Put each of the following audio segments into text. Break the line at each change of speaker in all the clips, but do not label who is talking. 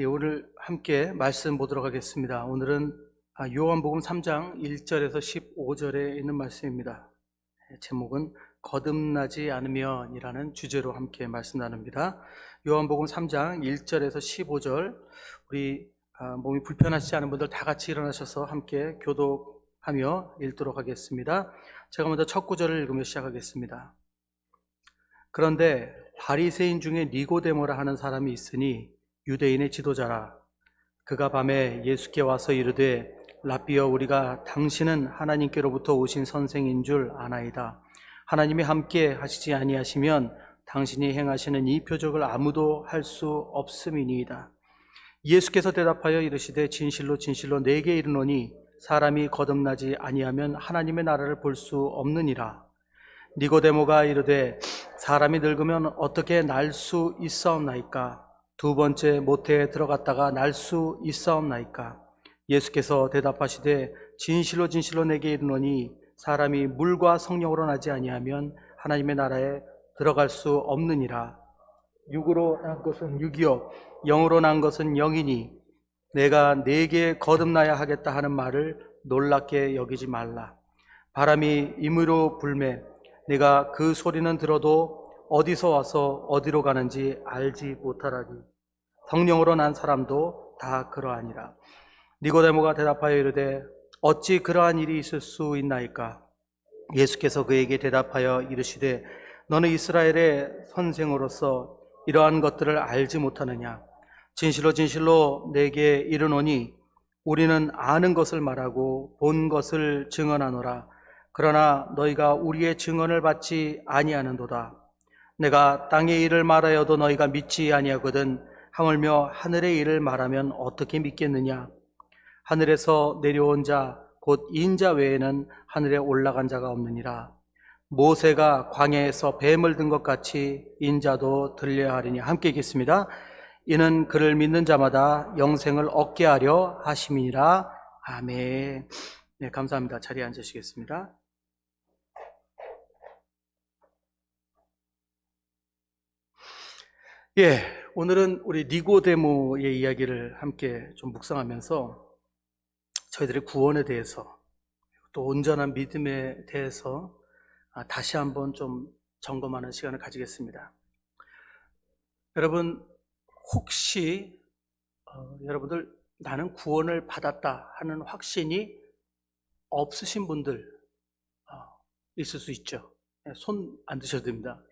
오늘 함께 말씀 보도록 하겠습니다. 오늘은 요한복음 3장 1절에서 15절에 있는 말씀입니다. 제목은 거듭나지 않으면이라는 주제로 함께 말씀 나눕니다. 요한복음 3장 1절에서 15절, 우리 몸이 불편하시지 않은 분들 다 같이 일어나셔서 함께 교독하며 읽도록 하겠습니다. 제가 먼저 첫 구절을 읽으며 시작하겠습니다. 그런데 바리새인 중에 니고데모라 하는 사람이 있으니 유대인의 지도자라. 그가 밤에 예수께 와서 이르되 랍비여, 우리가 당신은 하나님께로부터 오신 선생인 줄 아나이다. 하나님이 함께 하시지 아니하시면 당신이 행하시는 이 표적을 아무도 할 수 없음이니이다. 예수께서 대답하여 이르시되 진실로 진실로 내게 이르노니 사람이 거듭나지 아니하면 하나님의 나라를 볼 수 없느니라. 니고데모가 이르되 사람이 늙으면 어떻게 날 수 있사옵나이까? 두 번째 모태에 들어갔다가 날 수 있사옵나이까? 예수께서 대답하시되 진실로 진실로 내게 이르노니 사람이 물과 성령으로 나지 아니하면 하나님의 나라에 들어갈 수 없느니라. 육으로 난 것은 육이요 영으로 난 것은 영이니 내가 네게 거듭나야 하겠다 하는 말을 놀랍게 여기지 말라. 바람이 임의로 불매 내가 그 소리는 들어도 어디서 와서 어디로 가는지 알지 못하라니. 성령으로 난 사람도 다 그러하니라. 니고데모가 대답하여 이르되 어찌 그러한 일이 있을 수 있나이까? 예수께서 그에게 대답하여 이르시되 너는 이스라엘의 선생으로서 이러한 것들을 알지 못하느냐? 진실로 진실로 내게 이르노니 우리는 아는 것을 말하고 본 것을 증언하노라. 그러나 너희가 우리의 증언을 받지 아니하는도다. 내가 땅의 일을 말하여도 너희가 믿지 아니하거든 하물며 하늘의 일을 말하면 어떻게 믿겠느냐? 하늘에서 내려온 자 곧 인자 외에는 하늘에 올라간 자가 없느니라. 모세가 광야에서 뱀을 든 것 같이 인자도 들려야 하리니. 함께 읽겠습니다. 이는 그를 믿는 자마다 영생을 얻게 하려 하심이니라. 아멘. 네, 감사합니다. 자리에 앉으시겠습니다. 오늘은 우리 니고데모의 이야기를 함께 좀 묵상하면서 저희들의 구원에 대해서 또 온전한 믿음에 대해서 다시 한번 좀 점검하는 시간을 가지겠습니다. 여러분, 혹시 여러분들 나는 구원을 받았다 하는 확신이 없으신 분들 있을 수 있죠. 손 안 드셔도 됩니다.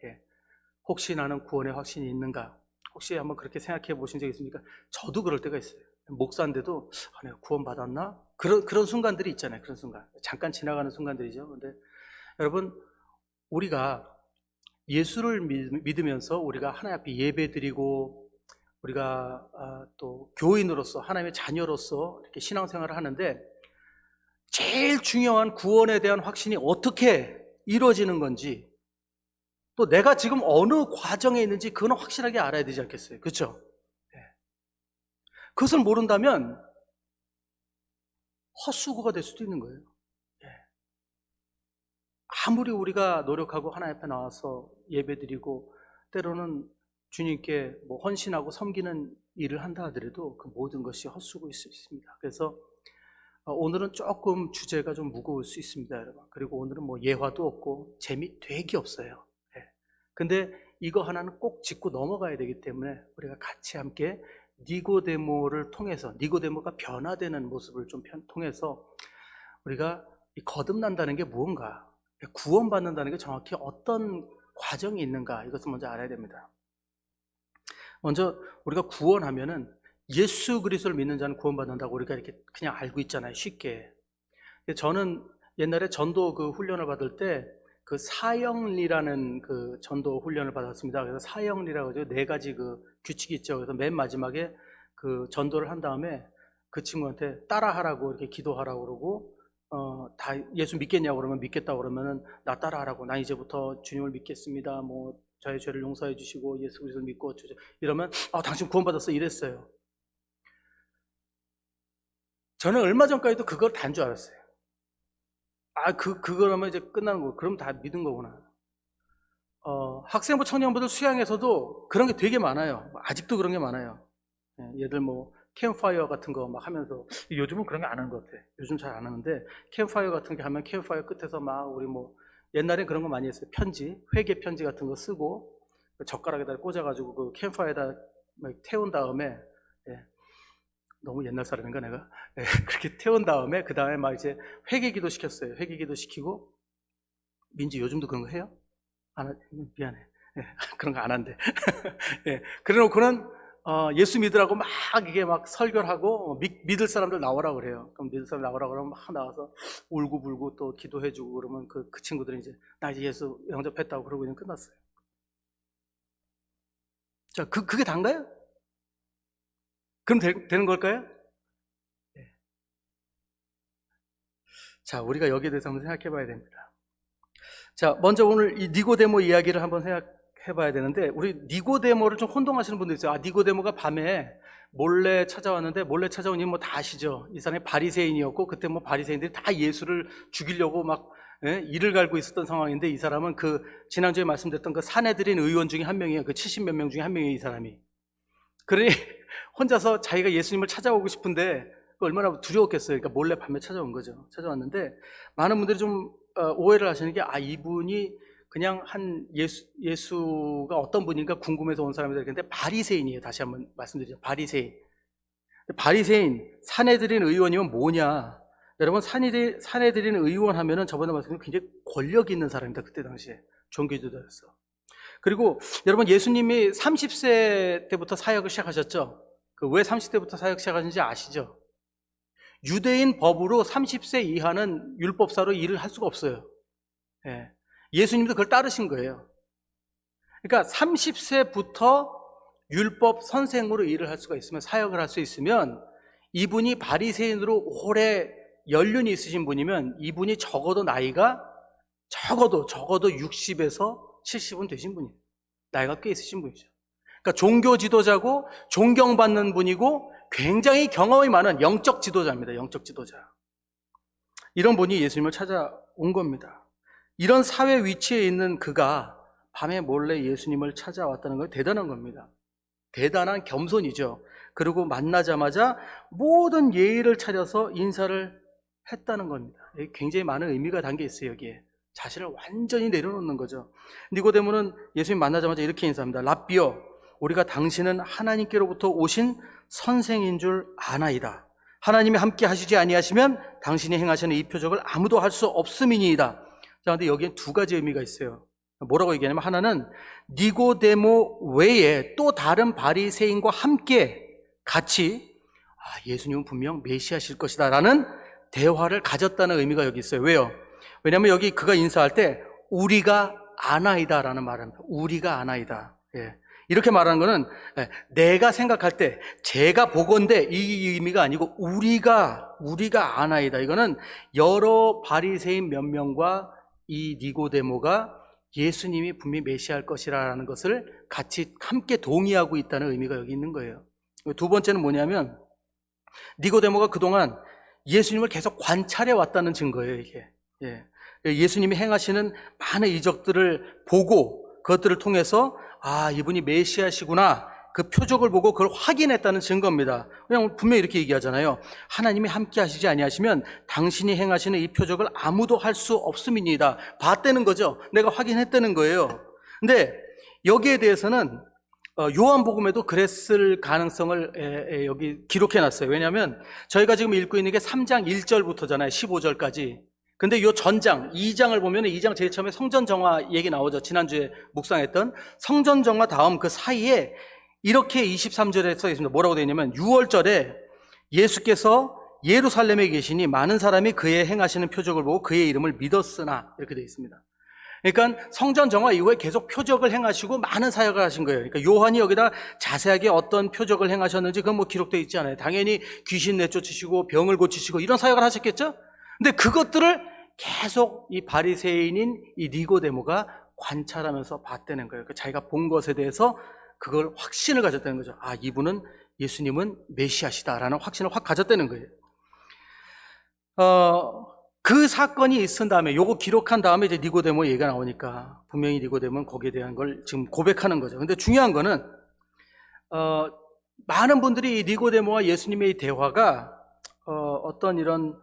혹시 나는 구원의 확신이 있는가? 혹시 한번 그렇게 생각해 보신 적 있습니까? 저도 그럴 때가 있어요. 목사인데도 내가 구원 받았나? 그런 순간들이 있잖아요. 그런 순간, 잠깐 지나가는 순간들이죠. 근데 여러분, 우리가 예수를 믿으면서 우리가 하나님 앞에 예배드리고 우리가 또 교인으로서 하나님의 자녀로서 이렇게 신앙생활을 하는데 제일 중요한 구원에 대한 확신이 어떻게 이루어지는 건지, 또 내가 지금 어느 과정에 있는지 그건 확실하게 알아야 되지 않겠어요? 그렇죠? 그것을 모른다면 헛수고가 될 수도 있는 거예요. 아무리 우리가 노력하고 하나님 앞에 나와서 예배드리고 때로는 주님께 헌신하고 섬기는 일을 한다 하더라도 그 모든 것이 헛수고일 수 있습니다. 그래서 오늘은 조금 주제가 좀 무거울 수 있습니다, 여러분. 그리고 오늘은 예화도 없고 재미 되게 없어요. 근데 이거 하나는 꼭 짚고 넘어가야 되기 때문에 우리가 같이 함께 니고데모를 통해서, 니고데모가 변화되는 모습을 좀 통해서 우리가 거듭난다는 게 무언가, 구원받는다는 게 정확히 어떤 과정이 있는가, 이것을 먼저 알아야 됩니다. 먼저 우리가 구원하면은 예수 그리스도를 믿는 자는 구원받는다고 우리가 이렇게 그냥 알고 있잖아요, 쉽게. 저는 옛날에 전도 그 훈련을 받을 때 그 사형리라는 그 전도 훈련을 받았습니다. 그래서 사형리라고 하죠. 4가지 그 규칙이 있죠. 그래서 맨 마지막에 그 전도를 한 다음에 그 친구한테 따라하라고 이렇게 기도하라고 그러고, 다 예수 믿겠냐고 그러면 믿겠다고 그러면은 나 따라하라고, 난 이제부터 주님을 믿겠습니다. 저의 죄를 용서해 주시고 예수 그리스도를 믿고 이러면 당신 구원받았어 이랬어요. 저는 얼마 전까지도 그걸 단 줄 알았어요. 그거라면 이제 끝나는 거. 그럼 다 믿은 거구나. 학생부 청년부들 수양에서도 그런 게 되게 많아요. 아직도 그런 게 많아요. 얘들 뭐 캠파이어 같은 거 막 하면서, 요즘은 그런 게 안 하는 것 같아. 요즘 잘 안 하는데 캠파이어 같은 게 하면 캠파이어 끝에서 막 우리 뭐 옛날엔 그런 거 많이 했어요. 편지, 회계 편지 같은 거 쓰고 그 젓가락에다 꽂아가지고 그 캠파이어에다 막 태운 다음에, 예, 너무 옛날 사람인가 내가? 예, 그렇게 태운 다음에 그 다음에 막 이제 회개기도 시켰어요. 회개기도 시키고. 민지 요즘도 그런 거 해요? 안 미안해. 예, 그런 거 안 한대. 예, 그래놓고는 예수 믿으라고 막 이게 막 설교를 하고 믿을 사람들 나오라고 그래요. 그럼 믿을 사람 나오라고 그러면 막 나와서 울고불고 또 기도해주고 그러면 그 친구들은 이제 나 이제 예수 영접했다고 그러고 그냥 끝났어요. 자, 그게 단가요? 그럼 되는 걸까요? 네. 자, 우리가 여기에 대해서 한번 생각해 봐야 됩니다. 자, 먼저 오늘 이 니고데모 이야기를 한번 생각해 봐야 되는데, 우리 니고데모를 좀 혼동하시는 분도 있어요. 아, 니고데모가 밤에 몰래 찾아왔는데, 몰래 찾아온 이유 뭐 다 아시죠? 이 사람이 바리새인이었고, 그때 뭐 바리새인들이 다 예수를 죽이려고 막, 예? 이를 갈고 있었던 상황인데, 이 사람은 그 지난주에 말씀드렸던 그 사내들인 의원 중에 한 명이에요. 그 70몇 명 중에 한 명이에요, 이 사람이. 그러니 혼자서 자기가 예수님을 찾아오고 싶은데 얼마나 두려웠겠어요. 그러니까 몰래 밤에 찾아온 거죠. 찾아왔는데 많은 분들이 좀 오해를 하시는 게, 아, 이분이 그냥 한 예수가 어떤 분인가 궁금해서 온 사람이다. 근데 바리새인이에요. 다시 한번 말씀드리죠. 바리새인. 바리새인, 사내들인 의원이면 뭐냐? 여러분, 사내들인 의원 하면은 저번에 말씀드린 굉장히 권력 있는 사람입니다. 그때 당시에 종교지도자였어. 그리고 여러분, 예수님이 30세 때부터 사역을 시작하셨죠? 그 왜 30세부터 사역 시작하신지 아시죠? 유대인 법으로 30세 이하는 율법사로 일을 할 수가 없어요. 예. 예수님도 그걸 따르신 거예요. 그러니까 30세부터 율법 선생으로 일을 할 수가 있으면, 사역을 할 수 있으면, 이분이 바리새인으로 오래 연륜이 있으신 분이면 이분이 적어도 나이가 적어도 60에서 70은 되신 분이에요. 나이가 꽤 있으신 분이죠. 그러니까 종교 지도자고 존경받는 분이고 굉장히 경험이 많은 영적 지도자입니다. 영적 지도자. 이런 분이 예수님을 찾아온 겁니다. 이런 사회 위치에 있는 그가 밤에 몰래 예수님을 찾아왔다는 건 대단한 겁니다. 대단한 겸손이죠. 그리고 만나자마자 모든 예의를 차려서 인사를 했다는 겁니다. 굉장히 많은 의미가 담겨 있어요. 여기에 자신을 완전히 내려놓는 거죠. 니고데모는 예수님 만나자마자 이렇게 인사합니다. 랍비여, 우리가 당신은 하나님께로부터 오신 선생인 줄 아나이다. 하나님이 함께 하시지 아니하시면 당신이 행하시는 이 표적을 아무도 할 수 없음이니이다. 자, 근데 여기엔 두 가지 의미가 있어요. 뭐라고 얘기하냐면, 하나는 니고데모 외에 또 다른 바리새인과 함께 같이 예수님은 분명 메시아실 것이다 라는 대화를 가졌다는 의미가 여기 있어요. 왜요? 왜냐하면 여기 그가 인사할 때 우리가 아나이다 라는 말을 합니다. 우리가 아나이다. 예. 이렇게 말하는 거는 내가 생각할 때, 제가 보건대, 이 의미가 아니고 우리가 아나이다. 이거는 여러 바리새인 몇 명과 이 니고데모가 예수님이 분명히 메시아일 것이라는 것을 같이 함께 동의하고 있다는 의미가 여기 있는 거예요. 두 번째는 뭐냐면, 니고데모가 그동안 예수님을 계속 관찰해 왔다는 증거예요, 이게. 예. 예수님이 행하시는 많은 이적들을 보고 그것들을 통해서 이분이 메시아시구나, 그 표적을 보고 그걸 확인했다는 증거입니다. 그냥 분명히 이렇게 얘기하잖아요. 하나님이 함께 하시지 아니하시면 당신이 행하시는 이 표적을 아무도 할 수 없음이니이다. 봤다는 거죠. 내가 확인했다는 거예요. 근데 여기에 대해서는 요한복음에도 그랬을 가능성을 여기 기록해 놨어요. 왜냐하면 저희가 지금 읽고 있는 게 3장 1절부터잖아요. 15절까지. 근데 요 전장 2장을 보면 2장 제일 처음에 성전 정화 얘기 나오죠. 지난주에 묵상했던 성전 정화 다음 그 사이에 이렇게 23절에 써 있습니다. 뭐라고 되어 있냐면, 6월절에 예수께서 예루살렘에 계시니 많은 사람이 그의 행하시는 표적을 보고 그의 이름을 믿었으나, 이렇게 되어 있습니다. 그러니까 성전 정화 이후에 계속 표적을 행하시고 많은 사역을 하신 거예요. 그러니까 요한이 여기다 자세하게 어떤 표적을 행하셨는지 그건 뭐 기록되어 있지 않아요. 당연히 귀신 내쫓으시고 병을 고치시고 이런 사역을 하셨겠죠? 근데 그것들을 계속 이 바리새인인 이 니고데모가 관찰하면서 봤다는 거예요. 자기가 본 것에 대해서 그걸 확신을 가졌다는 거죠. 이분은, 예수님은 메시아시다라는 확신을 확 가졌다는 거예요. 그 사건이 있은 다음에, 요거 기록한 다음에 이제 니고데모 얘기가 나오니까 분명히 니고데모는 거기에 대한 걸 지금 고백하는 거죠. 근데 중요한 거는 많은 분들이 이 니고데모와 예수님의 이 대화가 어떤 이런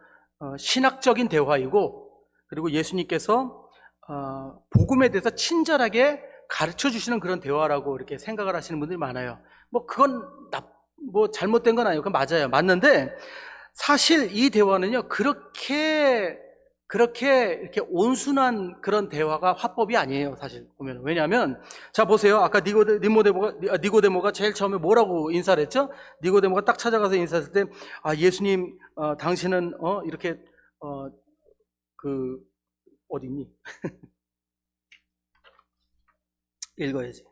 신학적인 대화이고, 그리고 예수님께서 복음에 대해서 친절하게 가르쳐 주시는 그런 대화라고 이렇게 생각을 하시는 분들이 많아요. 뭐 그건 뭐 잘못된 건 아니고 맞아요. 맞는데 사실 이 대화는요, 그렇게 이렇게 온순한 그런 대화가 화법이 아니에요, 사실 보면. 왜냐하면, 자, 보세요. 아까 니고데모가 제일 처음에 뭐라고 인사를 했죠? 니고데모가 딱 찾아가서 인사했을 때, 예수님, 당신은, 이렇게, 어디니? 읽어야지.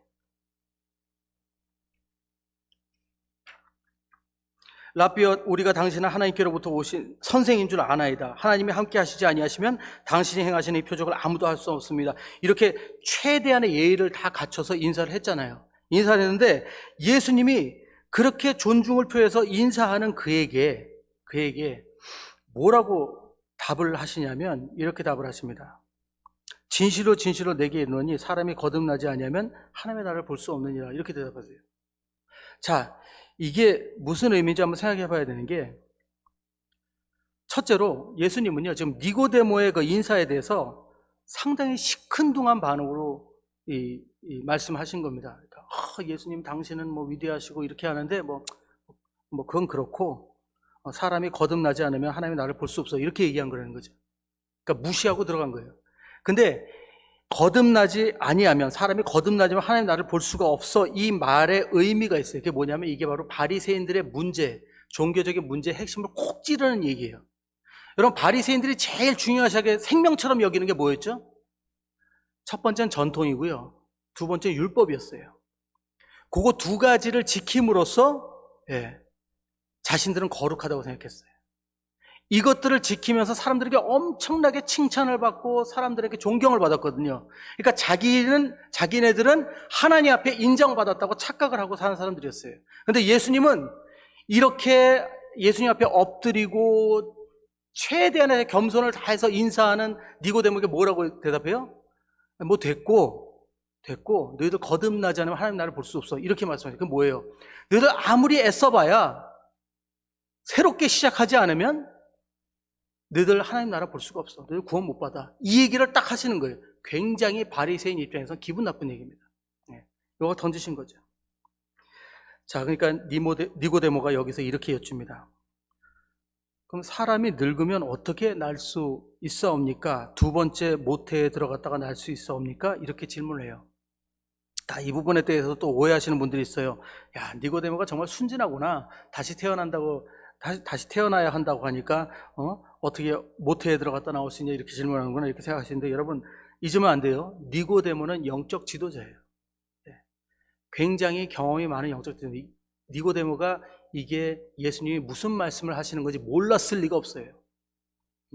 라비엇, 우리가 당신은 하나님께로부터 오신 선생인 줄 아나이다. 하나님이 함께 하시지 아니하시면 당신이 행하시는 이 표적을 아무도 할 수 없습니다. 이렇게 최대한의 예의를 다 갖춰서 인사를 했잖아요. 인사를 했는데 예수님이 그렇게 존중을 표해서 인사하는 그에게 뭐라고 답을 하시냐면 이렇게 답을 하십니다. 진실로 진실로 내게 이르노니 사람이 거듭나지 아니하면 하나님의 나라를 볼 수 없느니라. 이렇게 대답하세요. 자, 이게 무슨 의미인지 한번 생각해 봐야 되는 게, 첫째로 예수님은요, 지금 니고데모의 그 인사에 대해서 상당히 시큰둥한 반응으로 말씀하신 겁니다. 그러니까, 예수님 당신은 뭐 위대하시고 이렇게 하는데 뭐 그건 그렇고, 사람이 거듭나지 않으면 하나님의 나라를 볼 수 없어. 이렇게 얘기한 거라는 거죠. 그러니까 무시하고 들어간 거예요. 근데 거듭나지 아니하면, 사람이 거듭나지만 하나님 나를 볼 수가 없어. 이 말의 의미가 있어요. 그게 뭐냐면 이게 바로 바리새인들의 문제, 종교적인 문제의 핵심을 콕 찌르는 얘기예요. 여러분, 바리새인들이 제일 중요하게 생명처럼 여기는 게 뭐였죠? 첫 번째는 전통이고요, 두 번째는 율법이었어요. 그거 두 가지를 지킴으로써 자신들은 거룩하다고 생각했어요. 이것들을 지키면서 사람들에게 엄청나게 칭찬을 받고 사람들에게 존경을 받았거든요. 그러니까 자기네들은 하나님 앞에 인정받았다고 착각을 하고 사는 사람들이었어요. 그런데 예수님은 이렇게 예수님 앞에 엎드리고 최대한의 겸손을 다해서 인사하는 니고데모에게 뭐라고 대답해요? 뭐 됐고 너희들 거듭나지 않으면 하나님 나를 볼 수 없어. 이렇게 말씀하세요. 그게 뭐예요? 너희들 아무리 애써봐야 새롭게 시작하지 않으면 너희들 하나님 나라 볼 수가 없어. 너희들 구원 못 받아. 이 얘기를 딱 하시는 거예요. 굉장히 바리새인 입장에서 기분 나쁜 얘기입니다. 이거 던지신 거죠. 자, 그러니까 니고데모가 여기서 이렇게 여쭙니다. 그럼 사람이 늙으면 어떻게 날 수 있사옵니까? 두 번째 모태에 들어갔다가 날 수 있사옵니까? 이렇게 질문을 해요. 이 부분에 대해서 또 오해하시는 분들이 있어요. 야, 니고데모가 정말 순진하구나. 다시 태어나야 한다고 하니까 어떻게 모태에 들어갔다 나올 수 있냐 이렇게 질문하는구나 이렇게 생각하시는데, 여러분 잊으면 안 돼요. 니고데모는 영적 지도자예요. 굉장히 경험이 많은 영적 지도자. 니고데모가 이게 예수님이 무슨 말씀을 하시는 건지 몰랐을 리가 없어요.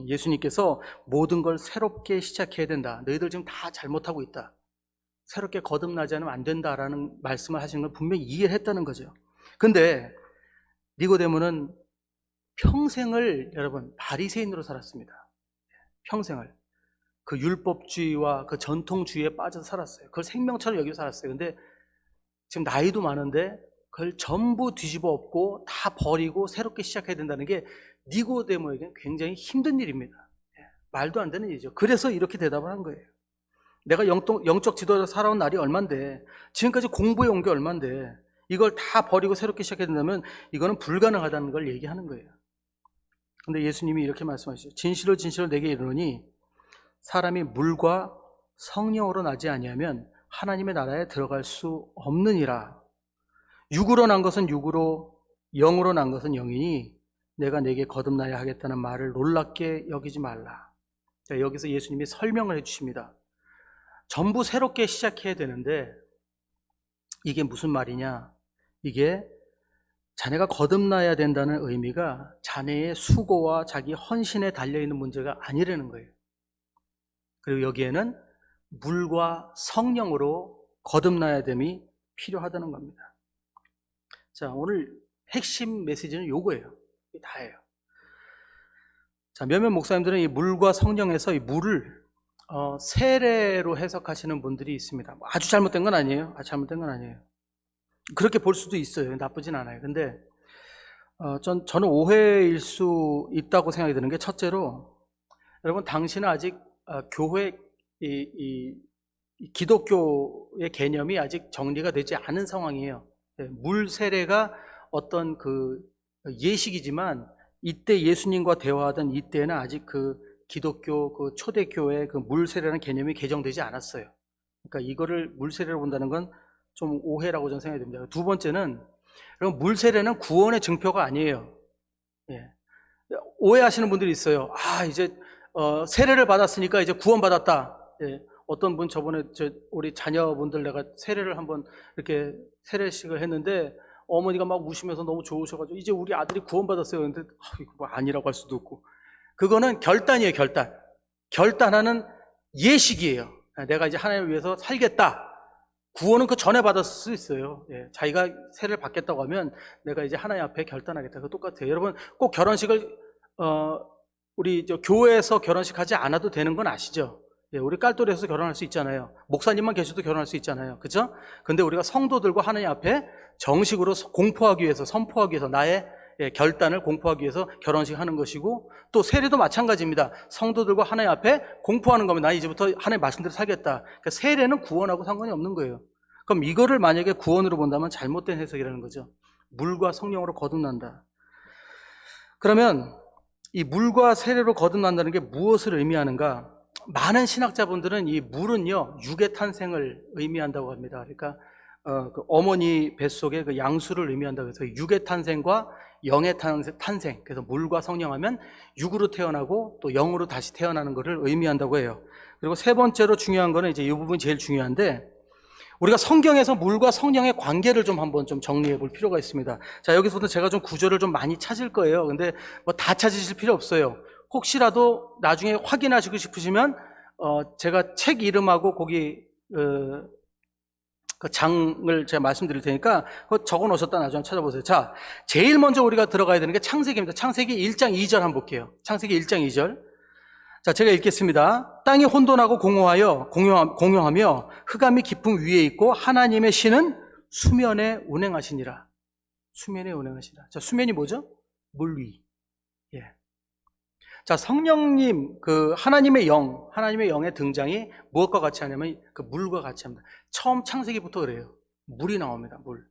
예수님께서 모든 걸 새롭게 시작해야 된다. 너희들 지금 다 잘못하고 있다. 새롭게 거듭나지 않으면 안 된다라는 말씀을 하시는 걸 분명히 이해를 했다는 거죠. 근데 니고데모는 평생을 여러분 바리새인으로 살았습니다. 평생을 그 율법주의와 그 전통주의에 빠져서 살았어요. 그걸 생명처럼 여기서 살았어요. 근데 지금 나이도 많은데 그걸 전부 뒤집어 엎고 다 버리고 새롭게 시작해야 된다는 게 니고데모에게는 굉장히 힘든 일입니다. 말도 안 되는 일이죠. 그래서 이렇게 대답을 한 거예요. 내가 영적 지도자로 살아온 날이 얼만데, 지금까지 공부해 온 게 얼만데 이걸 다 버리고 새롭게 시작해야 된다면 이거는 불가능하다는 걸 얘기하는 거예요. 근데 예수님이 이렇게 말씀하시죠. 진실로 진실로 내게 이르노니 사람이 물과 성령으로 나지 아니하면 하나님의 나라에 들어갈 수 없느니라. 육으로 난 것은 육으로, 영으로 난 것은 영이니 내가 내게 거듭나야 하겠다는 말을 놀랍게 여기지 말라. 자, 여기서 예수님이 설명을 해주십니다. 전부 새롭게 시작해야 되는데 이게 무슨 말이냐? 이게 자네가 거듭나야 된다는 의미가 자네의 수고와 자기 헌신에 달려있는 문제가 아니라는 거예요. 그리고 여기에는 물과 성령으로 거듭나야 됨이 필요하다는 겁니다. 자, 오늘 핵심 메시지는 요거예요. 이게 다예요. 자, 몇몇 목사님들은 이 물과 성령에서 이 물을 세례로 해석하시는 분들이 있습니다. 아주 잘못된 건 아니에요. 그렇게 볼 수도 있어요. 나쁘진 않아요. 근데 저는 오해일 수 있다고 생각이 드는 게, 첫째로 여러분, 당신은 아직 교회 이 기독교의 개념이 아직 정리가 되지 않은 상황이에요. 물 세례가 어떤 그 예식이지만, 이때 예수님과 대화하던 이때는 아직 그 기독교 그 초대교회 그 물 세례라는 개념이 개정되지 않았어요. 그러니까 이거를 물 세례로 본다는 건 좀 오해라고 저는 생각이 듭니다. 두 번째는, 여러분, 물 세례는 구원의 증표가 아니에요. 예. 오해하시는 분들이 있어요. 이제 세례를 받았으니까 이제 구원받았다. 예. 어떤 분 저번에 우리 자녀분들 내가 세례를 한번 이렇게 세례식을 했는데, 어머니가 막 우시면서 너무 좋으셔가지고 이제 우리 아들이 구원받았어요. 근데 이거 뭐 아니라고 할 수도 없고, 그거는 결단이에요. 결단하는 예식이에요. 내가 이제 하나님을 위해서 살겠다. 구원은 그 전에 받았을 수 있어요. 예. 자기가 세례를 받겠다고 하면 내가 이제 하나님 앞에 결단하겠다. 그거 똑같아요. 여러분, 꼭 결혼식을 우리 교회에서 결혼식 하지 않아도 되는 건 아시죠? 예, 우리 깔돌이에서 결혼할 수 있잖아요. 목사님만 계셔도 결혼할 수 있잖아요. 그죠? 근데 우리가 성도들과 하나님 앞에 정식으로 공포하기 위해서, 선포하기 위해서, 나의 결단을 공포하기 위해서 결혼식 하는 것이고, 또 세례도 마찬가지입니다. 성도들과 하나님 앞에 공포하는 겁니다. 나 이제부터 하나님 말씀대로 살겠다. 그러니까 세례는 구원하고 상관이 없는 거예요. 그럼 이거를 만약에 구원으로 본다면 잘못된 해석이라는 거죠. 물과 성령으로 거듭난다. 그러면 이 물과 세례로 거듭난다는 게 무엇을 의미하는가? 많은 신학자분들은 이 물은요, 육의 탄생을 의미한다고 합니다. 그러니까 그 어머니 뱃속에 그 양수를 의미한다고 해서 육의 탄생과 영의 탄생, 그래서 물과 성령하면 육으로 태어나고 또 영으로 다시 태어나는 것을 의미한다고 해요. 그리고 세 번째로 중요한 거는, 이제 이 부분이 제일 중요한데, 우리가 성경에서 물과 성령의 관계를 좀 한번 좀 정리해 볼 필요가 있습니다. 자, 여기서부터 제가 좀 구절을 좀 많이 찾을 거예요. 근데 뭐 다 찾으실 필요 없어요. 혹시라도 나중에 확인하시고 싶으시면 제가 책 이름하고 거기 그 장을 제가 말씀드릴 테니까 그거 적어 놓으셨다 나중에 찾아보세요. 자, 제일 먼저 우리가 들어가야 되는 게 창세기입니다. 창세기 1장 2절 한번 볼게요. 창세기 1장 2절. 자, 제가 읽겠습니다. 땅이 혼돈하고 공용하며 흑암이 깊음 위에 있고 하나님의 신은 수면에 운행하시니라. 수면에 운행하시니라. 자, 수면이 뭐죠? 물 위. 예. 자, 성령님, 그 하나님의 영의 등장이 무엇과 같이 하냐면 그 물과 같이 합니다. 처음 창세기부터 그래요. 물이 나옵니다. 물.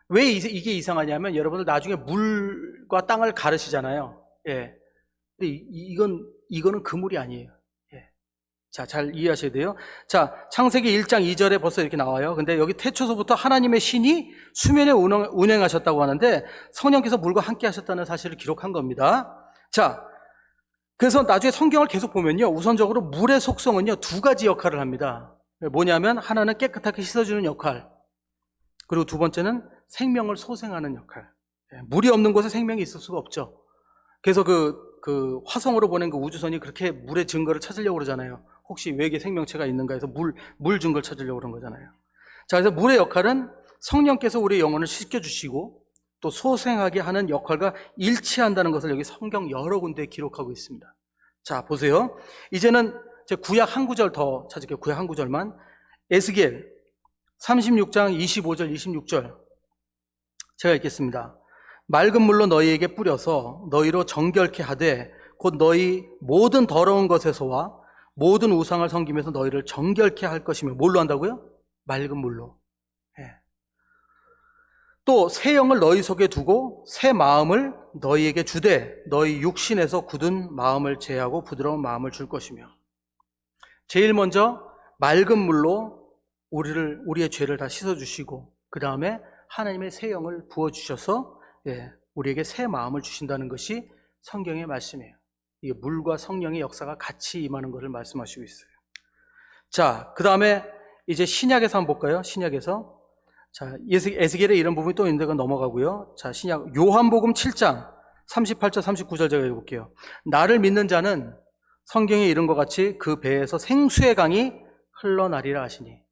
왜 이게 이상하냐면, 여러분들 나중에 물과 땅을 가르치잖아요. 예. 근데 이거는 그 물이 아니에요. 예. 자, 잘 이해하셔야 돼요. 자, 창세기 1장 2절에 벌써 이렇게 나와요. 근데 여기 태초서부터 하나님의 신이 수면에 운행하셨다고 하는데, 성령께서 물과 함께 하셨다는 사실을 기록한 겁니다. 자, 그래서 나중에 성경을 계속 보면요, 우선적으로 물의 속성은요, 두 가지 역할을 합니다. 뭐냐면, 하나는 깨끗하게 씻어주는 역할, 그리고 두 번째는 생명을 소생하는 역할. 물이 없는 곳에 생명이 있을 수가 없죠. 그래서 그 화성으로 보낸 그 우주선이 그렇게 물의 증거를 찾으려고 그러잖아요. 혹시 외계 생명체가 있는가 해서 물 증거를 찾으려고 그런 거잖아요. 자, 그래서 물의 역할은 성령께서 우리의 영혼을 씻겨주시고 또 소생하게 하는 역할과 일치한다는 것을 여기 성경 여러 군데에 기록하고 있습니다. 자, 보세요. 이제는 제 구약 한 구절 더 찾을게요. 구약 한 구절만. 에스겔 36장 25절 26절 제가 읽겠습니다. 맑은 물로 너희에게 뿌려서 너희로 정결케 하되 곧 너희 모든 더러운 것에서와 모든 우상을 섬기면서 너희를 정결케 할 것이며. 뭘로 한다고요? 맑은 물로. 예. 또 새 영을 너희 속에 두고 새 마음을 너희에게 주되 너희 육신에서 굳은 마음을 제하고 부드러운 마음을 줄 것이며. 제일 먼저 맑은 물로 우리의 죄를 다 씻어주시고, 그 다음에 하나님의 새 영을 부어주셔서 우리에게 새 마음을 주신다는 것이 성경의 말씀이에요. 이게 물과 성령의 역사가 같이 임하는 것을 말씀하시고 있어요. 자, 그 다음에 이제 신약에서 한번 볼까요? 신약에서. 자, 에스겔의 이런 부분이 또 있는데 그건 넘어가고요. 자, 신약 요한복음 7장 38절 39절 제가 읽어볼게요. 나를 믿는 자는 성경에 이른 것 같이 그 배에서 생수의 강이 흘러나리라 하시니.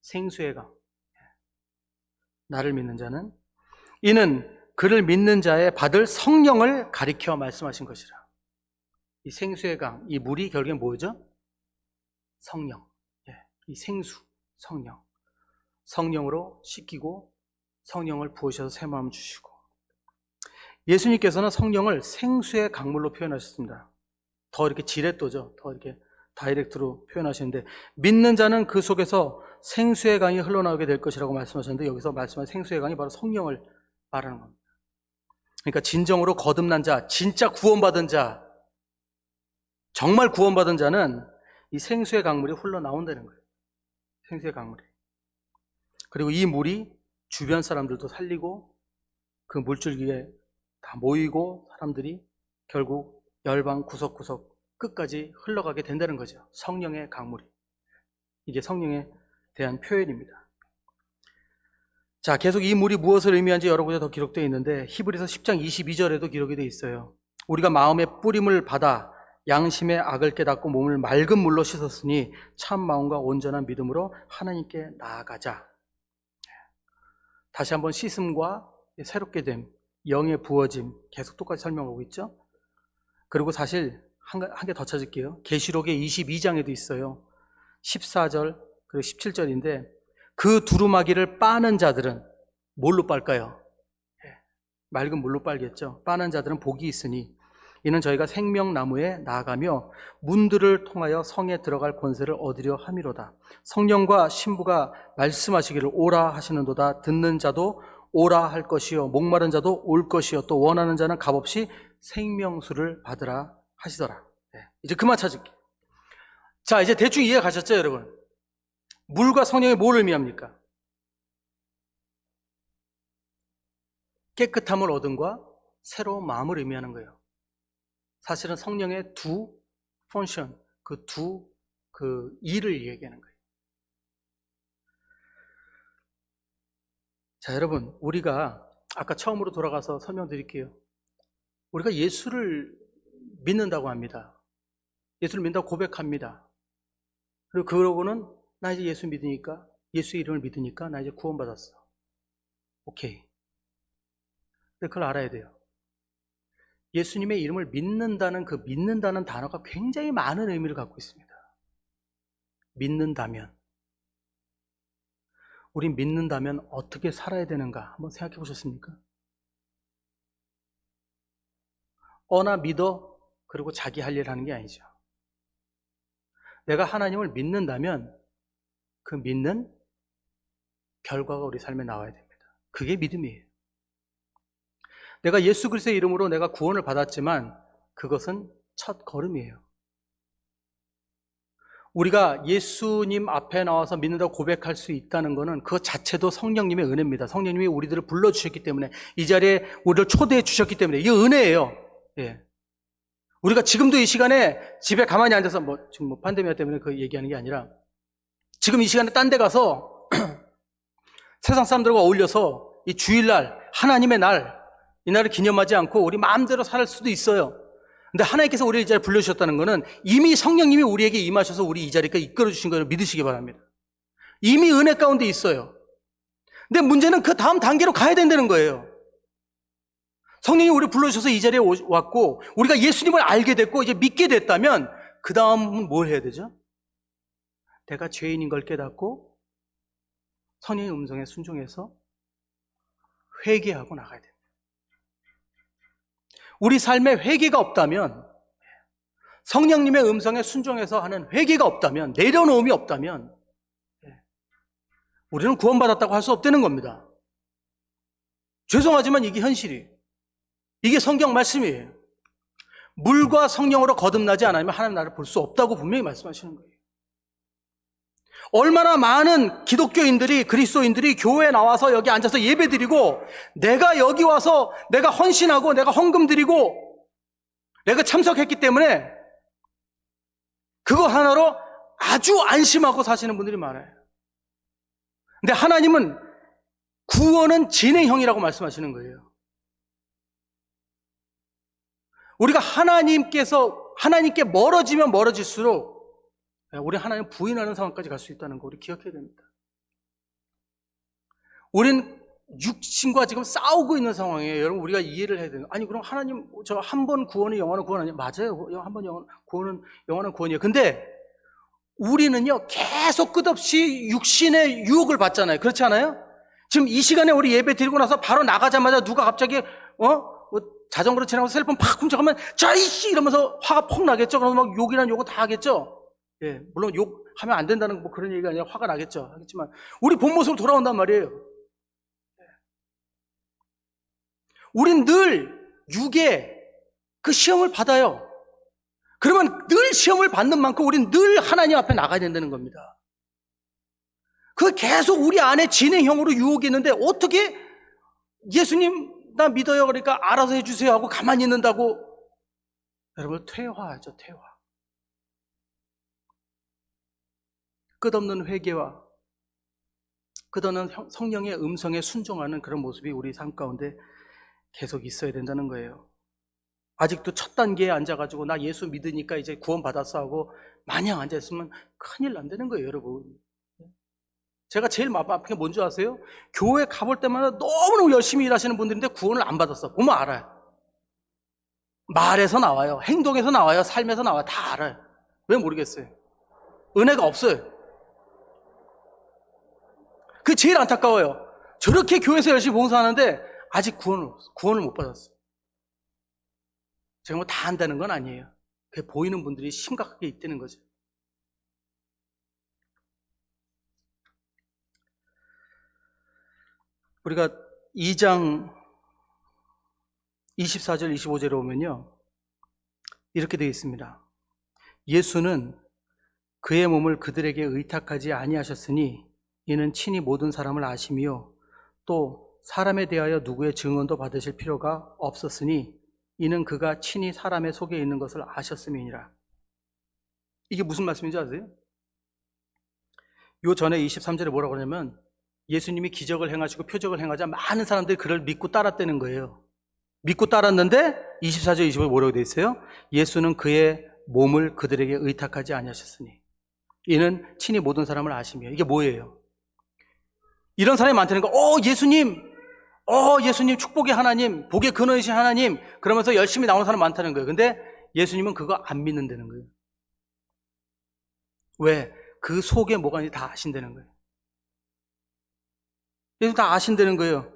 생수의 강. 나를 믿는 자는, 이는 그를 믿는 자의 받을 성령을 가리켜 말씀하신 것이라. 이 생수의 강, 이 물이 결국엔 뭐죠? 성령. 이 생수, 성령. 성령으로 씻기고 성령을 부으셔서 새 마음 주시고, 예수님께서는 성령을 생수의 강물로 표현하셨습니다. 더 이렇게 지렛도죠. 더 이렇게 다이렉트로 표현하시는데, 믿는 자는 그 속에서 생수의 강이 흘러나오게 될 것이라고 말씀하셨는데, 여기서 말씀한 생수의 강이 바로 성령을 말하는 겁니다. 그러니까 진정으로 거듭난 자, 진짜 구원받은 자, 정말 구원받은 자는 이 생수의 강물이 흘러나온다는 거예요. 생수의 강물이. 그리고 이 물이 주변 사람들도 살리고, 그 물줄기에 다 모이고 사람들이 결국 열방 구석구석 끝까지 흘러가게 된다는 거죠. 성령의 강물이. 이게 성령에 대한 표현입니다. 자, 계속 이 물이 무엇을 의미하는지 여러 곳에 더 기록되어 있는데, 히브리서 10장 22절에도 기록이 되어 있어요. 우리가 마음의 뿌림을 받아 양심의 악을 깨닫고 몸을 맑은 물로 씻었으니 참 마음과 온전한 믿음으로 하나님께 나아가자. 다시 한번 씻음과 새롭게 됨, 영의 부어짐, 계속 똑같이 설명하고 있죠. 그리고 사실 한 개 더 찾을게요. 계시록의 22장에도 있어요. 14절 그리고 17절인데, 그 두루마기를 빠는 자들은 뭘로 빨까요? 맑은 물로 빨겠죠. 빠는 자들은 복이 있으니 이는 저희가 생명나무에 나아가며 문들을 통하여 성에 들어갈 권세를 얻으려 함이로다. 성령과 신부가 말씀하시기를 오라 하시는도다. 듣는 자도 오라 할 것이요 목마른 자도 올 것이요 또 원하는 자는 값없이 생명수를 받으라 하시더라. 이제 그만 찾을게요. 자, 이제 대충 이해 가셨죠, 여러분? 물과 성령이 뭘 의미합니까? 깨끗함을 얻음과 새로운 마음을 의미하는 거예요. 사실은 성령의 두 펑션, 그 일을 얘기하는 거예요. 자, 여러분, 우리가 아까 처음으로 돌아가서 설명드릴게요. 우리가 예수를 믿는다고 합니다. 예수를 믿는다고 고백합니다. 그리고 그러고는 나 이제 예수 믿으니까, 예수의 이름을 믿으니까 나 이제 구원받았어. 오케이. 근데 그걸 알아야 돼요. 예수님의 이름을 믿는다는 그 믿는다는 단어가 굉장히 많은 의미를 갖고 있습니다. 믿는다면. 우린 믿는다면 어떻게 살아야 되는가 한번 생각해 보셨습니까? 어나 믿어 그리고 자기 할 일 하는 게 아니죠. 내가 하나님을 믿는다면 그 믿는 결과가 우리 삶에 나와야 됩니다. 그게 믿음이에요. 내가 예수 그리스도의 이름으로 내가 구원을 받았지만 그것은 첫 걸음이에요. 우리가 예수님 앞에 나와서 믿는다고 고백할 수 있다는 것은 그것 자체도 성령님의 은혜입니다. 성령님이 우리들을 불러주셨기 때문에, 이 자리에 우리를 초대해 주셨기 때문에 이게 은혜예요. 예. 우리가 지금도 이 시간에 집에 가만히 앉아서 지금 팬데믹 때문에 그 얘기하는 게 아니라, 지금 이 시간에 딴 데 가서 세상 사람들과 어울려서 이 주일날, 하나님의 날, 이 날을 기념하지 않고 우리 마음대로 살 수도 있어요. 근데 하나님께서 우리를 이 자리에 불러주셨다는 것은 이미 성령님이 우리에게 임하셔서 우리 이 자리까지 이끌어주신 것을 믿으시기 바랍니다. 이미 은혜 가운데 있어요. 근데 문제는 그 다음 단계로 가야 된다는 거예요. 성령이 우리를 불러주셔서 이 자리에 왔고 우리가 예수님을 알게 됐고 이제 믿게 됐다면 그 다음은 뭘 해야 되죠? 내가 죄인인 걸 깨닫고 성령의 음성에 순종해서 회개하고 나가야 됩니다. 우리 삶에 회개가 없다면, 성령님의 음성에 순종해서 하는 회개가 없다면, 내려놓음이 없다면 우리는 구원받았다고 할 수 없다는 겁니다. 죄송하지만 이게 현실이에요. 이게 성경 말씀이에요. 물과 성령으로 거듭나지 않으면 하나님 나라를 볼 수 없다고 분명히 말씀하시는 거예요. 얼마나 많은 기독교인들이, 그리스도인들이 교회에 나와서 여기 앉아서 예배드리고 내가 여기 와서 내가 헌신하고 내가 헌금 드리고 내가 참석했기 때문에 그거 하나로 아주 안심하고 사시는 분들이 많아요. 근데 하나님은 구원은 진행형이라고 말씀하시는 거예요. 우리가 하나님께 멀어지면 멀어질수록 우리 하나님 부인하는 상황까지 갈 수 있다는 거 우리 기억해야 됩니다. 우린 육신과 지금 싸우고 있는 상황이에요. 여러분, 우리가 이해를 해야 돼요. 아니, 그럼 하나님, 저 한 번 구원이 영원한 구원 아니에요? 맞아요. 한 번 구원은 영원한 구원이에요. 근데 우리는요, 계속 끝없이 육신의 유혹을 받잖아요. 그렇지 않아요? 지금 이 시간에 우리 예배 드리고 나서 바로 나가자마자 누가 갑자기 자전거로 지나가서 셀폰 팍 훔쳐가면 자이씨 이러면서 화가 폭 나겠죠. 그러면 막 욕이란 욕은 다 하겠죠. 예, 물론 욕하면 안 된다는 뭐 그런 얘기가 아니라 화가 나겠죠. 하겠지만 우리 본 모습으로 돌아온단 말이에요. 우린 늘 육에 그 시험을 받아요. 그러면 늘 시험을 받는 만큼 우린 늘 하나님 앞에 나가야 된다는 겁니다. 그 계속 우리 안에 진행형으로 유혹이 있는데 어떻게 예수님 나 믿어요 그러니까 알아서 해주세요 하고 가만히 있는다고. 여러분 퇴화하죠. 퇴화. 끝없는 회개와 끝없는 성령의 음성에 순종하는 그런 모습이 우리 삶 가운데 계속 있어야 된다는 거예요. 아직도 첫 단계에 앉아가지고 나 예수 믿으니까 이제 구원 받았어 하고 마냥 앉아있으면 큰일 난다는 거예요, 여러분. 제가 제일 마음 아픈 게 뭔지 아세요? 교회 가볼 때마다 너무너무 열심히 일하시는 분들인데 구원을 안 받았어. 보면 알아요. 말에서 나와요. 행동에서 나와요. 삶에서 나와요. 다 알아요. 왜 모르겠어요? 은혜가 없어요. 그게 제일 안타까워요. 저렇게 교회에서 열심히 봉사하는데 아직 구원을 못 받았어요. 제가 뭐 다 한다는 건 아니에요. 그게 보이는 분들이 심각하게 있다는 거죠. 우리가 2장 24절 25절에 오면요 이렇게 되어 있습니다. 예수는 그의 몸을 그들에게 의탁하지 아니하셨으니 이는 친히 모든 사람을 아시며 또 사람에 대하여 누구의 증언도 받으실 필요가 없었으니 이는 그가 친히 사람의 속에 있는 것을 아셨음이니라. 이게 무슨 말씀인지 아세요? 요 전에 23절에 뭐라고 하냐면 예수님이 기적을 행하시고 표적을 행하자 많은 사람들이 그를 믿고 따랐다는 거예요. 믿고 따랐는데 24절 25절 뭐라고 되어 있어요? 예수는 그의 몸을 그들에게 의탁하지 아니하셨으니 이는 친히 모든 사람을 아시며. 이게 뭐예요? 이런 사람이 많다는 거. 예수님 축복의 하나님, 복의 근원이신 하나님 그러면서 열심히 나오는 사람 많다는 거예요. 근데 예수님은 그거 안 믿는다는 거예요. 왜? 그 속에 뭐가 있는지 다 아신다는 거예요. 예수 다 아신다는 거예요.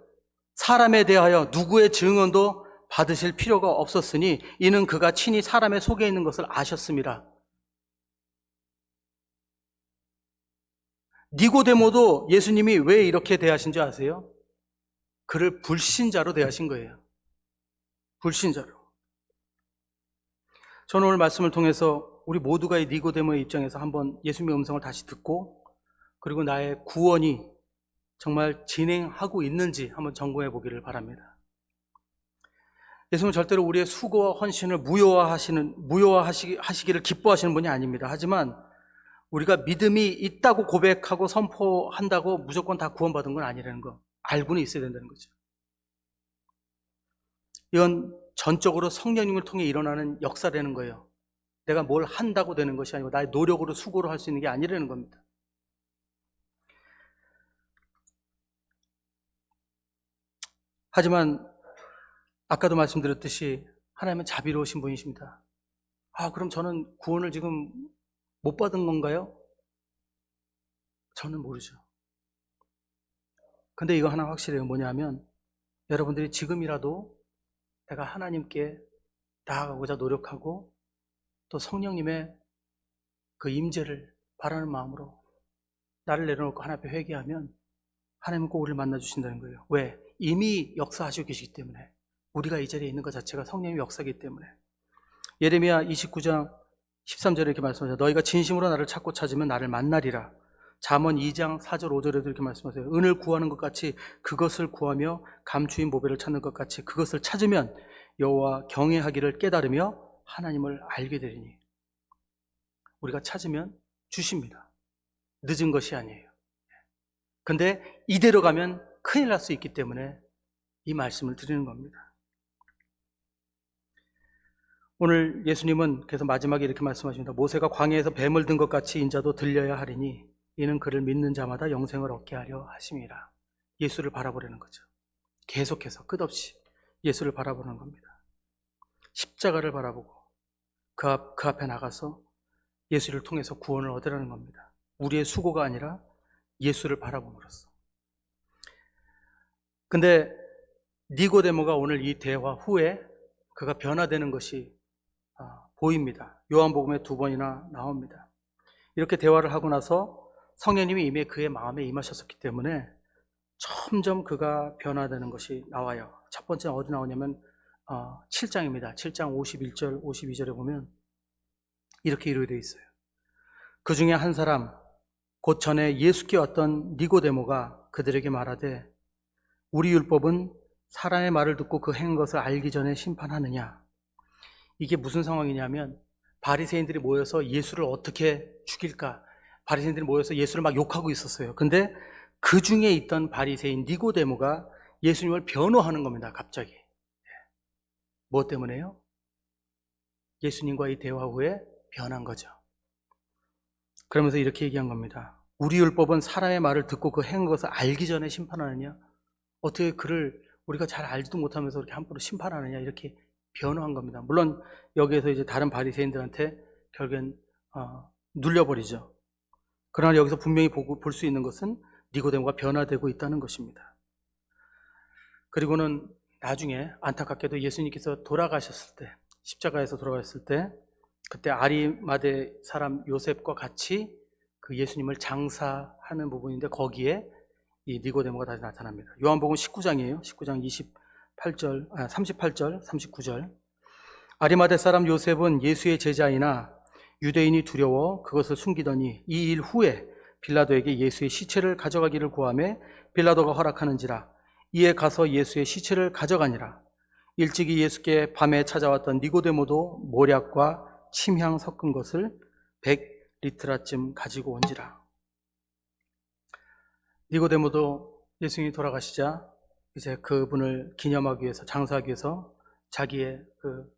사람에 대하여 누구의 증언도 받으실 필요가 없었으니 이는 그가 친히 사람의 속에 있는 것을 아셨습니다. 니고데모도 예수님이 왜 이렇게 대하신 줄 아세요? 그를 불신자로 대하신 거예요. 불신자로. 저는 오늘 말씀을 통해서 우리 모두가 이 니고데모의 입장에서 한번 예수님의 음성을 다시 듣고 그리고 나의 구원이 정말 진행하고 있는지 한번 점검해 보기를 바랍니다. 예수님은 절대로 우리의 수고와 헌신을 무효화하시기를 기뻐하시는 분이 아닙니다. 하지만 우리가 믿음이 있다고 고백하고 선포한다고 무조건 다 구원받은 건 아니라는 거 알고는 있어야 된다는 거죠. 이건 전적으로 성령님을 통해 일어나는 역사라는 거예요. 내가 뭘 한다고 되는 것이 아니고 나의 노력으로 수고로 할 수 있는 게 아니라는 겁니다. 하지만 아까도 말씀드렸듯이 하나님은 자비로우신 분이십니다. 그럼 저는 구원을 지금 못 받은 건가요? 저는 모르죠. 근데 이거 하나 확실해요. 뭐냐면 여러분들이 지금이라도 내가 하나님께 나아가고자 노력하고 또 성령님의 그 임재를 바라는 마음으로 나를 내려놓고 하나님 앞에 회개하면 하나님은 꼭 우리를 만나주신다는 거예요. 왜? 이미 역사하시고 계시기 때문에. 우리가 이 자리에 있는 것 자체가 성령의 역사이기 때문에. 예레미야 29장 13절에 이렇게 말씀하세요. 너희가 진심으로 나를 찾고 찾으면 나를 만나리라. 잠언 2장 4절 5절에도 이렇게 말씀하세요. 은을 구하는 것 같이 그것을 구하며 감추인 보배를 찾는 것 같이 그것을 찾으면 여호와 경외하기를 깨달으며 하나님을 알게 되리니. 우리가 찾으면 주십니다. 늦은 것이 아니에요. 근데 이대로 가면 큰일 날 수 있기 때문에 이 말씀을 드리는 겁니다. 오늘 예수님은 그래서 마지막에 이렇게 말씀하십니다. 모세가 광야에서 뱀을 든 것 같이 인자도 들려야 하리니 이는 그를 믿는 자마다 영생을 얻게 하려 하심이라. 예수를 바라보려는 거죠. 계속해서 끝없이 예수를 바라보는 겁니다. 십자가를 바라보고 그 앞에 나가서 예수를 통해서 구원을 얻으라는 겁니다. 우리의 수고가 아니라 예수를 바라봄으로써. 근데 니고데모가 오늘 이 대화 후에 그가 변화되는 것이 보입니다. 요한복음에 2번이나 나옵니다. 이렇게 대화를 하고 나서 성령님이 이미 그의 마음에 임하셨었기 때문에 점점 그가 변화되는 것이 나와요. 첫 번째 어디 나오냐면 7장입니다. 7장 51절, 52절에 보면 이렇게 이루어져 있어요. 그 중에 한 사람, 곧 전에 예수께 왔던 니고데모가 그들에게 말하되 우리 율법은 사람의 말을 듣고 그 행한 것을 알기 전에 심판하느냐. 이게 무슨 상황이냐면 바리새인들이 모여서 예수를 어떻게 죽일까, 바리새인들이 모여서 예수를 막 욕하고 있었어요. 근데 그 중에 있던 바리새인 니고데모가 예수님을 변호하는 겁니다. 갑자기. 뭐 때문에요? 예수님과 이 대화 후에 변한 거죠. 그러면서 이렇게 얘기한 겁니다. 우리 율법은 사람의 말을 듣고 그 행한 것을 알기 전에 심판하느냐? 어떻게 그를 우리가 잘 알지도 못하면서 이렇게 함부로 심판하느냐? 이렇게 변호한 겁니다. 물론 여기에서 이제 다른 바리새인들한테 결국엔 눌려버리죠. 그러나 여기서 분명히 볼 수 있는 것은 니고데모가 변화되고 있다는 것입니다. 그리고는 나중에 안타깝게도 예수님께서 돌아가셨을 때, 십자가에서 돌아가셨을 때, 그때 아리마대 사람 요셉과 같이 그 예수님을 장사하는 부분인데 거기에 이 니고데모가 다시 나타납니다. 요한복음 19장이에요. 19장 38절, 39절. 아리마대 사람 요셉은 예수의 제자이나 유대인이 두려워 그것을 숨기더니 이 일 후에 빌라도에게 예수의 시체를 가져가기를 구하매 빌라도가 허락하는지라. 이에 가서 예수의 시체를 가져가니라. 일찍이 예수께 밤에 찾아왔던 니고데모도 모략과 침향 섞은 것을 100리트라쯤 가지고 온지라. 니고데모도 예수님이 돌아가시자 이제 그분을 기념하기 위해서, 장사하기 위해서 자기의 그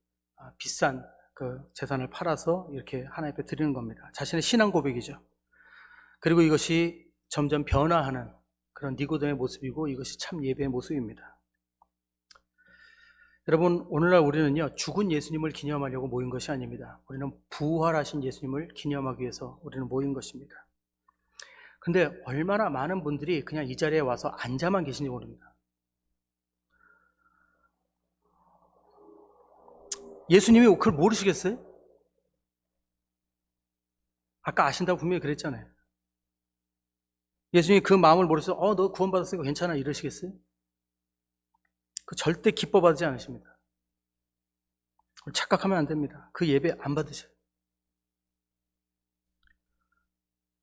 비싼 그 재산을 팔아서 이렇게 하나님 앞에 드리는 겁니다. 자신의 신앙 고백이죠. 그리고 이것이 점점 변화하는 그런 니고데모의 모습이고 이것이 참 예배의 모습입니다. 여러분, 오늘날 우리는요, 죽은 예수님을 기념하려고 모인 것이 아닙니다. 우리는 부활하신 예수님을 기념하기 위해서 우리는 모인 것입니다. 근데 얼마나 많은 분들이 그냥 이 자리에 와서 앉아만 계신지 모릅니다. 예수님이 그걸 모르시겠어요? 아까 아신다고 분명히 그랬잖아요. 예수님이 그 마음을 모르셔서 너 구원받았으니까 괜찮아 이러시겠어요? 그 절대 기뻐받지 않으십니다. 착각하면 안 됩니다. 그 예배 안 받으셔요.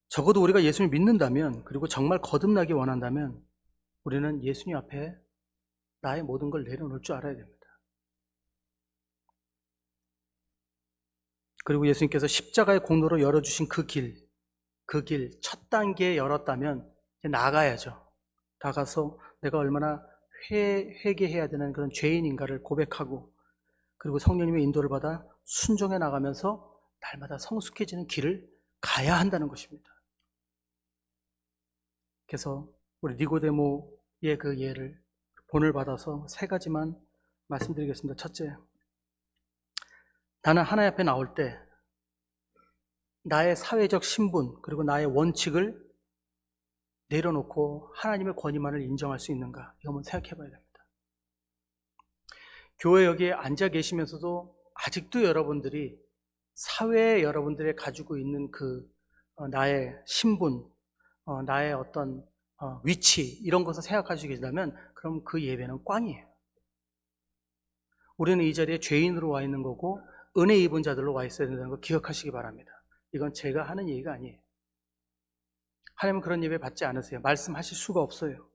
적어도 우리가 예수님을 믿는다면, 그리고 정말 거듭나기 원한다면 우리는 예수님 앞에 나의 모든 걸 내려놓을 줄 알아야 됩니다. 그리고 예수님께서 십자가의 공로로 열어주신 그 길 첫 단계 열었다면 이제 나가야죠. 나가서 내가 얼마나 회개해야 되는 그런 죄인인가를 고백하고, 그리고 성령님의 인도를 받아 순종해 나가면서 날마다 성숙해지는 길을 가야 한다는 것입니다. 그래서 우리 니고데모의 그 예를 본을 받아서 3가지만 말씀드리겠습니다. 첫째, 나는 하나님 앞에 나올 때 나의 사회적 신분 그리고 나의 원칙을 내려놓고 하나님의 권위만을 인정할 수 있는가, 이거 한번 생각해 봐야 됩니다. 교회 여기에 앉아 계시면서도 아직도 여러분들이 사회에 여러분들이 가지고 있는 그 나의 신분, 나의 어떤 위치, 이런 것을 생각하시고 계시다면 그럼 그 예배는 꽝이에요. 우리는 이 자리에 죄인으로 와 있는 거고 은혜 입은 자들로 와 있어야 된다는 거 기억하시기 바랍니다. 이건 제가 하는 얘기가 아니에요. 하나님은 그런 예배 받지 않으세요. 말씀하실 수가 없어요.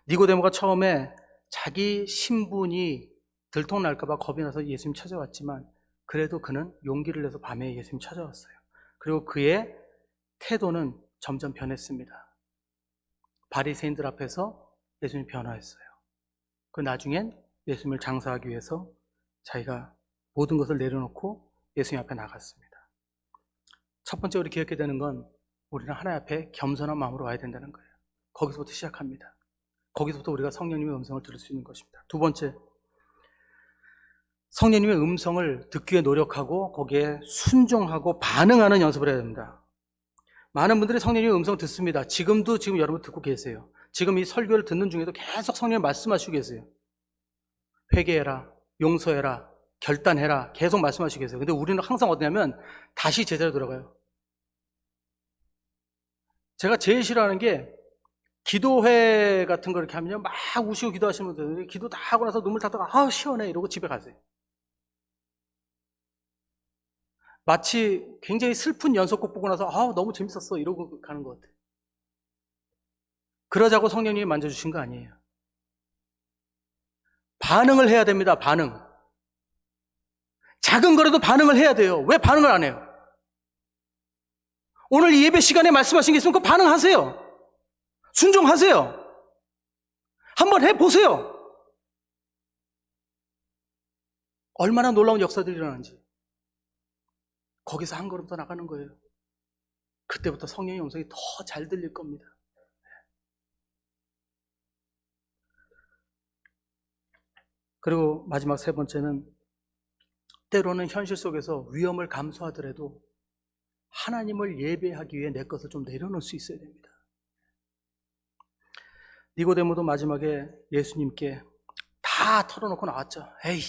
니고데모가 처음에 자기 신분이 들통날까 봐 겁이 나서 예수님 찾아왔지만 그래도 그는 용기를 내서 밤에 예수님 찾아왔어요. 그리고 그의 태도는 점점 변했습니다. 바리새인들 앞에서 예수님이 변화했어요. 그 나중엔 예수님을 장사하기 위해서 자기가 모든 것을 내려놓고 예수님 앞에 나갔습니다. 첫 번째 우리 기억해야 되는 건 우리는 하나님 앞에 겸손한 마음으로 와야 된다는 거예요. 거기서부터 시작합니다. 거기서부터 우리가 성령님의 음성을 들을 수 있는 것입니다. 두 번째, 성령님의 음성을 듣기 위해 노력하고 거기에 순종하고 반응하는 연습을 해야 됩니다. 많은 분들이 성령님의 음성을 듣습니다. 지금 여러분 듣고 계세요. 지금 이 설교를 듣는 중에도 계속 성령이 말씀하시고 계세요. 회개해라, 용서해라, 결단해라, 계속 말씀하시고 계세요. 근데 우리는 항상 어디냐면 다시 제자로 돌아가요. 제가 제일 싫어하는 게 기도회 같은 거 이렇게 하면요, 막 우시고 기도하시는 분들, 기도 다 하고 나서 눈물 닦다가 아 시원해 이러고 집에 가세요. 마치 굉장히 슬픈 연속곡 보고 나서 아 너무 재밌었어 이러고 가는 것 같아요. 그러자고 성령님이 만져주신 거 아니에요. 반응을 해야 됩니다. 반응. 작은 거라도 반응을 해야 돼요. 왜 반응을 안 해요? 오늘 이 예배 시간에 말씀하신 게 있으면 그 반응하세요. 순종하세요. 한번 해보세요. 얼마나 놀라운 역사들이 일어나는지. 거기서 한 걸음 더 나가는 거예요. 그때부터 성령의 음성이 더 잘 들릴 겁니다. 그리고 마지막 세 번째는 때로는 현실 속에서 위험을 감수하더라도 하나님을 예배하기 위해 내 것을 좀 내려놓을 수 있어야 됩니다. 니고데모도 마지막에 예수님께 다 털어놓고 나왔죠. 에이,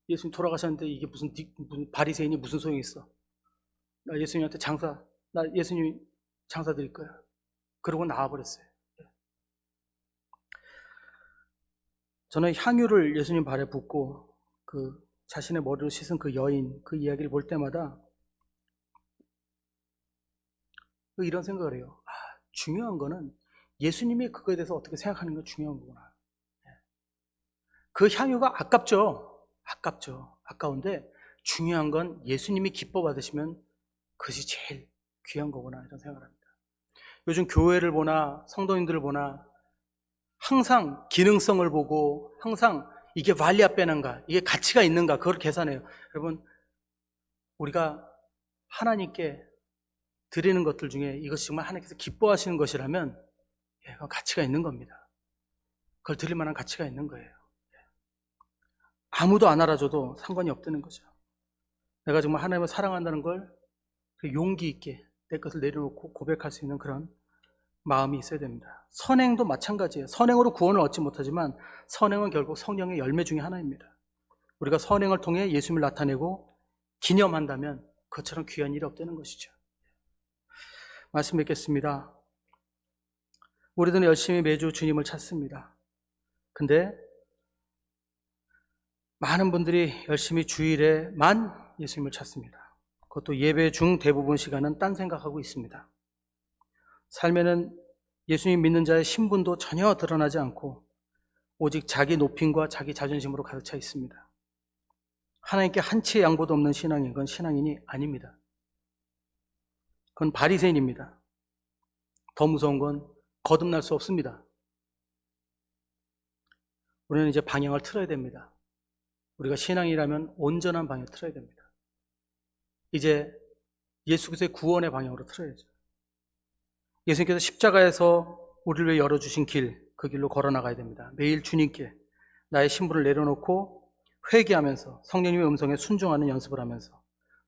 예수님 돌아가셨는데 이게 무슨 바리새인이 무슨 소용이 있어? 나 예수님한테 나 예수님 장사 드릴 거야. 그러고 나와버렸어요. 저는 향유를 예수님 발에 붓고 그 자신의 머리를 씻은 그 여인, 그 이야기를 볼 때마다 이런 생각을 해요. 중요한 거는 예수님이 그거에 대해서 어떻게 생각하는 게 중요한 거구나. 그 향유가 아깝죠. 아까운데 중요한 건 예수님이 기뻐 받으시면 그것이 제일 귀한 거구나 이런 생각을 합니다. 요즘 교회를 보나 성도님들을 보나 항상 기능성을 보고 항상 이게 value 빼는가, 이게 가치가 있는가 그걸 계산해요. 여러분, 우리가 하나님께 드리는 것들 중에 이것이 정말 하나님께서 기뻐하시는 것이라면 그건 가치가 있는 겁니다. 그걸 드릴 만한 가치가 있는 거예요. 아무도 안 알아줘도 상관이 없다는 거죠. 내가 정말 하나님을 사랑한다는 걸 용기 있게 내 것을 내려놓고 고백할 수 있는 그런 마음이 있어야 됩니다. 선행도 마찬가지예요. 선행으로 구원을 얻지 못하지만 선행은 결국 성령의 열매 중에 하나입니다. 우리가 선행을 통해 예수님을 나타내고 기념한다면 그것처럼 귀한 일이 없다는 것이죠. 말씀 뵙겠습니다. 우리들은 열심히 매주 주님을 찾습니다. 근데 많은 분들이 열심히 주일에만 예수님을 찾습니다. 그것도 예배 중 대부분 시간은 딴 생각하고 있습니다. 삶에는 예수님 믿는 자의 신분도 전혀 드러나지 않고 오직 자기 높임과 자기 자존심으로 가득 차 있습니다. 하나님께 한치의 양보도 없는 신앙인 건 신앙인이 아닙니다. 그건 바리새인입니다. 더 무서운 건 거듭날 수 없습니다. 우리는 이제 방향을 틀어야 됩니다. 우리가 신앙이라면 온전한 방향을 틀어야 됩니다. 이제 예수 그리스도의 구원의 방향으로 틀어야죠. 예수님께서 십자가에서 우리를 위해 열어주신 길, 그 길로 걸어나가야 됩니다. 매일 주님께 나의 신분을 내려놓고 회개하면서 성령님의 음성에 순종하는 연습을 하면서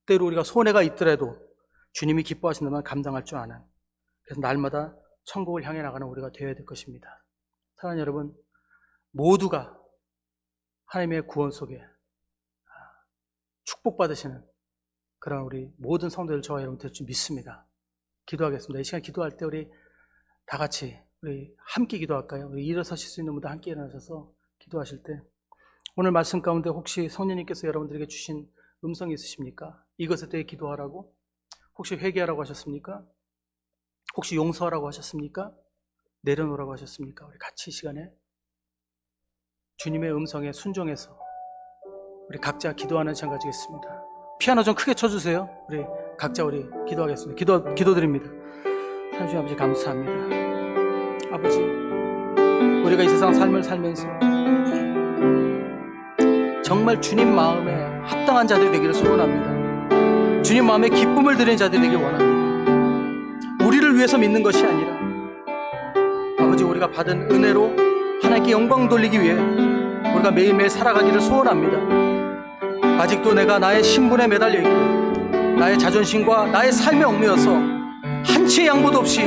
때로 우리가 손해가 있더라도 주님이 기뻐하신다면 감당할 줄 아는, 그래서 날마다 천국을 향해 나가는 우리가 되어야 될 것입니다. 사랑하는 여러분, 모두가 하나님의 구원 속에 축복받으시는 그런 우리 모든 성도들 저와 여러분 될 줄 믿습니다. 기도하겠습니다. 이 시간 기도할 때 우리 다 같이 우리 함께 기도할까요? 우리 일어서실 수 있는 분들 함께 일어나셔서 기도하실 때 오늘 말씀 가운데 혹시 성령님께서 여러분들에게 주신 음성이 있으십니까? 이것에 대해 기도하라고? 혹시 회개하라고 하셨습니까? 혹시 용서하라고 하셨습니까? 내려놓으라고 하셨습니까? 우리 같이 이 시간에 주님의 음성에 순종해서 우리 각자 기도하는 시간 가지겠습니다. 피아노 좀 크게 쳐주세요. 우리 각자 우리 기도하겠습니다. 기도드립니다. 하나님 아버지 감사합니다. 아버지, 우리가 이 세상 삶을 살면서 정말 주님 마음에 합당한 자들이 되기를 소원합니다. 주님 마음에 기쁨을 드리는 자들이 되길 원합니다. 우리를 위해서 믿는 것이 아니라 아버지, 우리가 받은 은혜로 하나님께 영광 돌리기 위해 우리가 매일매일 살아가기를 소원합니다. 아직도 내가 나의 신분에 매달려 있고 나의 자존심과 나의 삶에 얽매여서 한치의 양보도 없이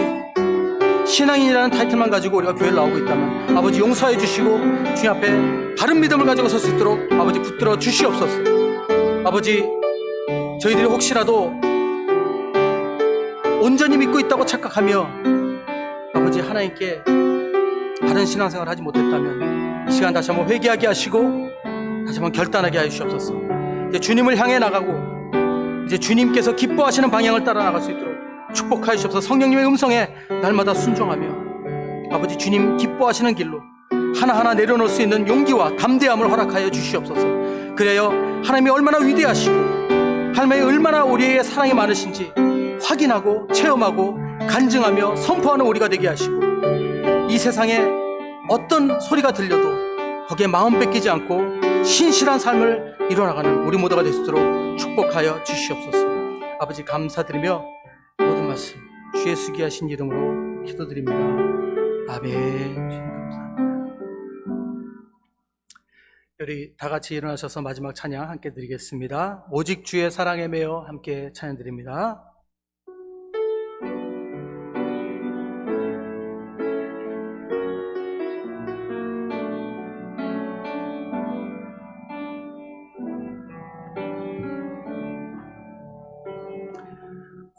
신앙인이라는 타이틀만 가지고 우리가 교회를 나오고 있다면 아버지 용서해 주시고 주님 앞에 바른 믿음을 가지고 설 수 있도록 아버지 붙들어 주시옵소서. 아버지, 저희들이 혹시라도 온전히 믿고 있다고 착각하며 아버지 하나님께 바른 신앙생활을 하지 못했다면 이 시간 다시 한번 회개하게 하시고 다시 한번 결단하게 하여 주시옵소서. 이제 주님을 향해 나가고 이제 주님께서 기뻐하시는 방향을 따라 나갈 수 있도록 축복하여 주시옵소서. 성령님의 음성에 날마다 순종하며 아버지 주님 기뻐하시는 길로 하나하나 내려놓을 수 있는 용기와 담대함을 허락하여 주시옵소서. 그래야 하나님이 얼마나 위대하시고 하나님이 얼마나 우리에게 사랑이 많으신지 확인하고 체험하고 간증하며 선포하는 우리가 되게 하시고 이 세상에 어떤 소리가 들려도 거기에 마음 뺏기지 않고 신실한 삶을 이뤄나가는 우리 모두가 될 수 있도록 축복하여 주시옵소서. 아버지 감사드리며 모든 말씀 주의 수기하신 이름으로 기도드립니다. 아멘. 주님 감사합니다. 우리 다 같이 일어나셔서 마지막 찬양 함께 드리겠습니다. 오직 주의 사랑에 매여 함께 찬양 드립니다.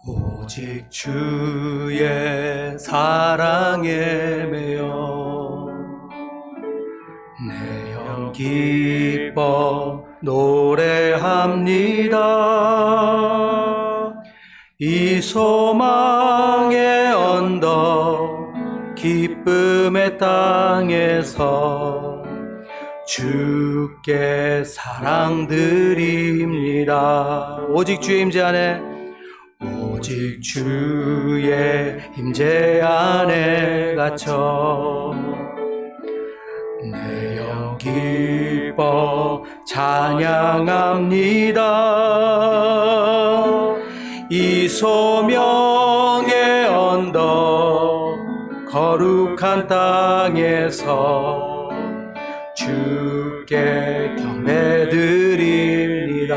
오직 주의 사랑에 매여 내 영 기뻐 노래합니다. 이 소망의 언덕 기쁨의 땅에서 주께 사랑드립니다. 오직 주의 임재 안에 오직 주의 임재 안에 갇혀 내 영 기뻐 찬양합니다. 이 소명의 언덕 거룩한 땅에서 주께 경배드립니다.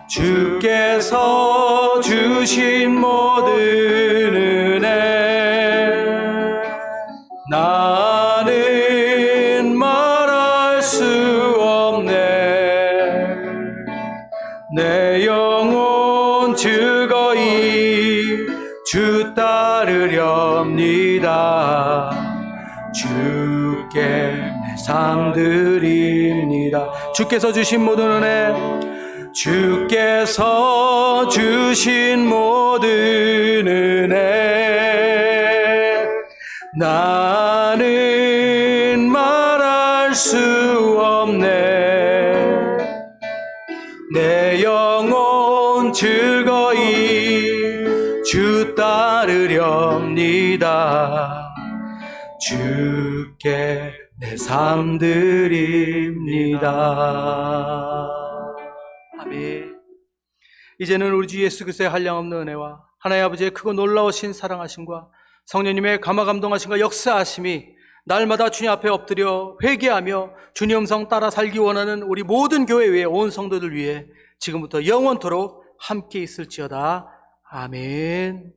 주께서 주신 모든 은혜 나는 말할 수 없네. 내 영혼 즐거이 주 따르렵니다. 주께 내 삶 드립니다. 주께서 주신 모든 은혜 주께서 주신 모든 은혜 나는 말할 수 없네. 내 영혼 즐거이 주 따르렵니다. 주께 내 삶 드립니다. 아멘. 이제는 우리 주 예수 그리스도의 한량없는 은혜와 하나님 아버지의 크고 놀라우신 사랑하심과 성령님의 감화감동하심과 역사하심이 날마다 주님 앞에 엎드려 회개하며 주님 음성 따라 살기 원하는 우리 모든 교회 위에 온 성도들 위해 지금부터 영원토록 함께 있을지어다. 아멘.